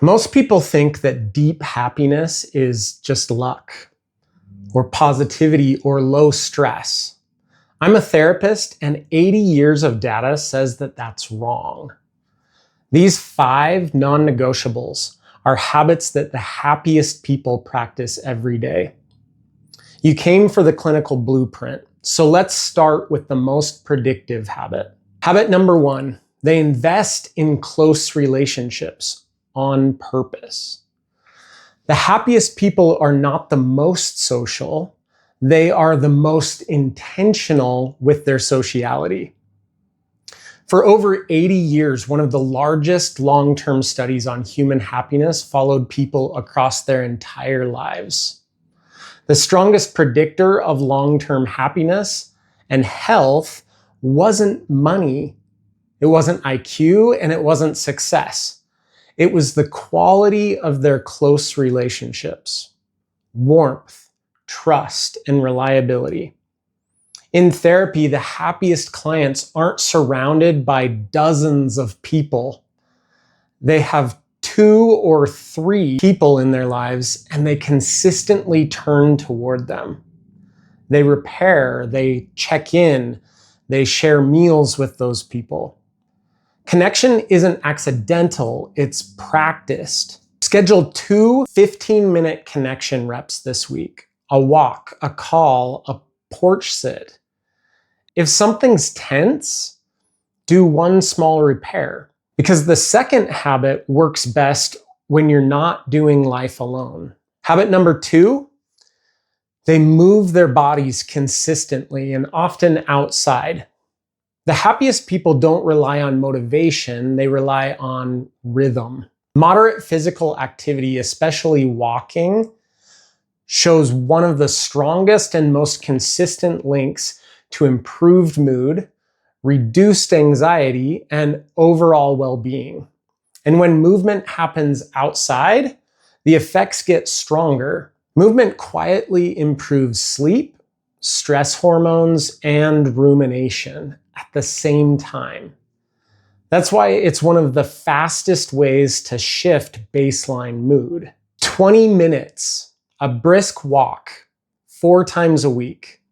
Most people think that deep happiness is just luck, or positivity, or low stress. I'm a therapist, and 80 years of data says that that's wrong. These 5 non-negotiables are habits that the happiest people practice every day. You came for the clinical blueprint, so let's start with the most predictive habit. Habit number 1, they invest in close relationships on purpose. The happiest people are not the most social, they are the most intentional with their sociality. For over 80 years, one of the largest long-term studies on human happiness followed people across their entire lives. The strongest predictor of long-term happiness and health wasn't money, it wasn't IQ, and it wasn't success. It was the quality of their close relationships, warmth, trust, and reliability. In therapy, the happiest clients aren't surrounded by dozens of people. They have 2 or 3 people in their lives, and they consistently turn toward them. They repair, they check in, they share meals with those people. Connection isn't accidental, it's practiced. Schedule 2 15-minute connection reps this week. A walk, a call, a porch sit. If something's tense, do 1 small repair. Because the second habit works best when you're not doing life alone. Habit number 2, they move their bodies consistently and often outside. The happiest people don't rely on motivation, they rely on rhythm. Moderate physical activity, especially walking, shows one of the strongest and most consistent links to improved mood, reduced anxiety, and overall well-being. And when movement happens outside, the effects get stronger. Movement quietly improves sleep, stress hormones, and rumination at the same time. That's why it's one of the fastest ways to shift baseline mood. 20 minutes, a brisk walk, 4 times a week,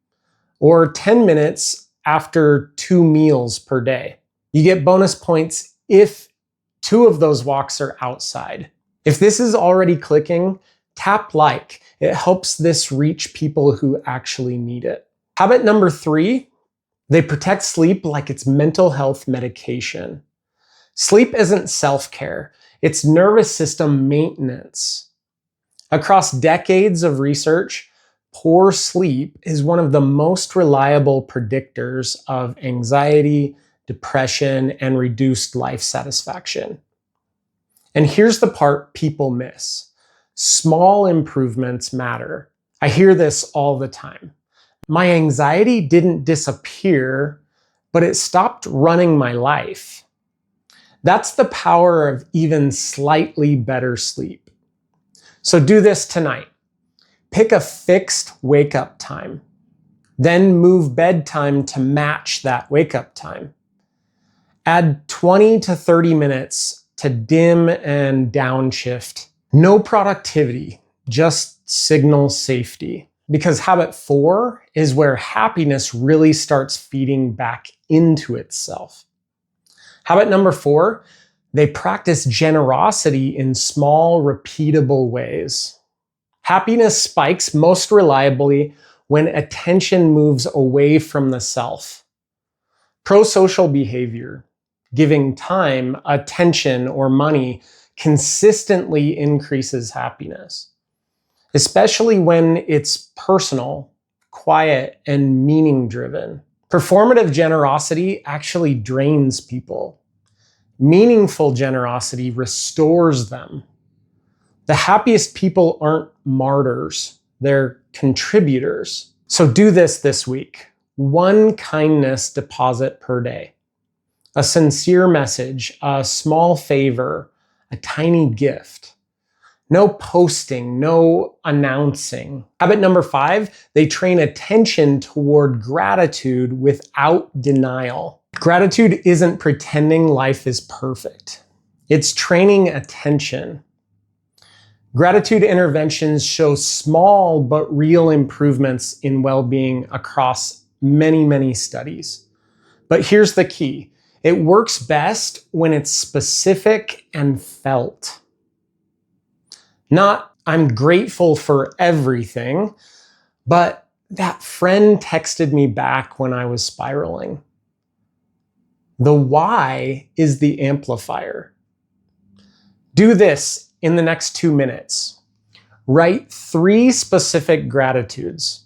or 10 minutes after 2 meals per day. You get bonus points if 2 of those walks are outside. If this is already clicking, tap like. It helps this reach people who actually need it. Habit number 3, they protect sleep like it's mental health medication. Sleep isn't self-care, it's nervous system maintenance. Across decades of research, poor sleep is one of the most reliable predictors of anxiety, depression, and reduced life satisfaction. And here's the part people miss. Small improvements matter. I hear this all the time. My anxiety didn't disappear, but it stopped running my life. That's the power of even slightly better sleep. So do this tonight. Pick a fixed wake-up time. Then move bedtime to match that wake-up time. Add 20 to 30 minutes to dim and downshift. No productivity, just signal safety. Because habit 4 is where happiness really starts feeding back into itself. Habit number 4, they practice generosity in small, repeatable ways. Happiness spikes most reliably when attention moves away from the self. Pro-social behavior, giving time, attention, or money consistently increases happiness, especially when it's personal, quiet, and meaning-driven. Performative generosity actually drains people. Meaningful generosity restores them. The happiest people aren't martyrs, they're contributors. So do this week. 1 kindness deposit per day. A sincere message, a small favor, a tiny gift. No posting, no announcing. Habit number 5, they train attention toward gratitude without denial. Gratitude isn't pretending life is perfect. It's training attention. Gratitude interventions show small but real improvements in well-being across many, many studies. But here's the key. It works best when it's specific and felt. Not, I'm grateful for everything, but that friend texted me back when I was spiraling. The why is the amplifier. Do this in the next 2 minutes. Write 3 specific gratitudes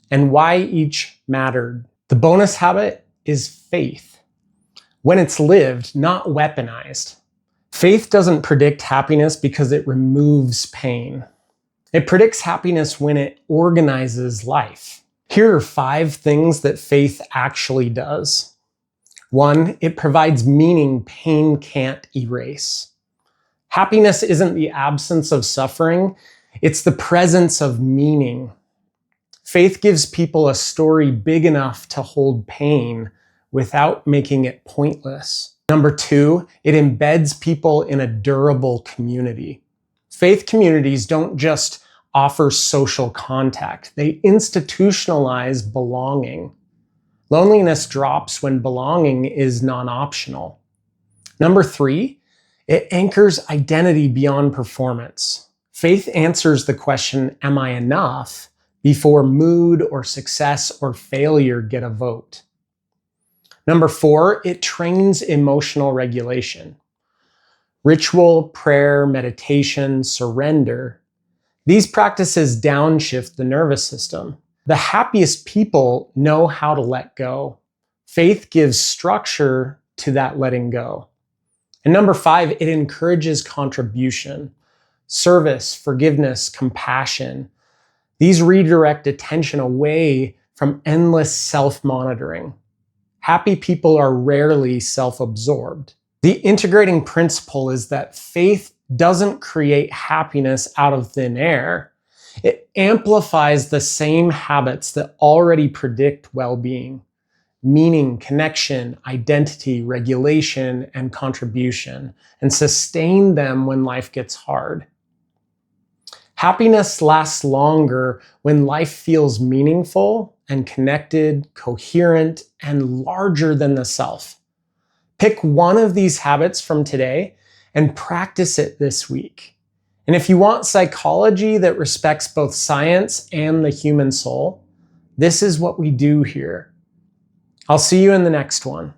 and why each mattered. The bonus habit is faith. When it's lived, not weaponized. Faith doesn't predict happiness because it removes pain. It predicts happiness when it organizes life. Here are 5 things that faith actually does. 1, it provides meaning pain can't erase. Happiness isn't the absence of suffering, it's the presence of meaning. Faith gives people a story big enough to hold pain without making it pointless. Number 2, it embeds people in a durable community. Faith communities don't just offer social contact, they institutionalize belonging. Loneliness drops when belonging is non-optional. Number 3, it anchors identity beyond performance. Faith answers the question, am I enough, before mood or success or failure get a vote. Number 4, it trains emotional regulation. Ritual, prayer, meditation, surrender. These practices downshift the nervous system. The happiest people know how to let go. Faith gives structure to that letting go. And number 5, it encourages contribution, service, forgiveness, compassion. These redirect attention away from endless self-monitoring. Happy people are rarely self-absorbed. The integrating principle is that faith doesn't create happiness out of thin air. It amplifies the same habits that already predict well-being: meaning, connection, identity, regulation, and contribution, and sustain them when life gets hard. Happiness lasts longer when life feels meaningful and connected, coherent, and larger than the self. Pick one of these habits from today and practice it this week. And if you want psychology that respects both science and the human soul, this is what we do here. I'll see you in the next one.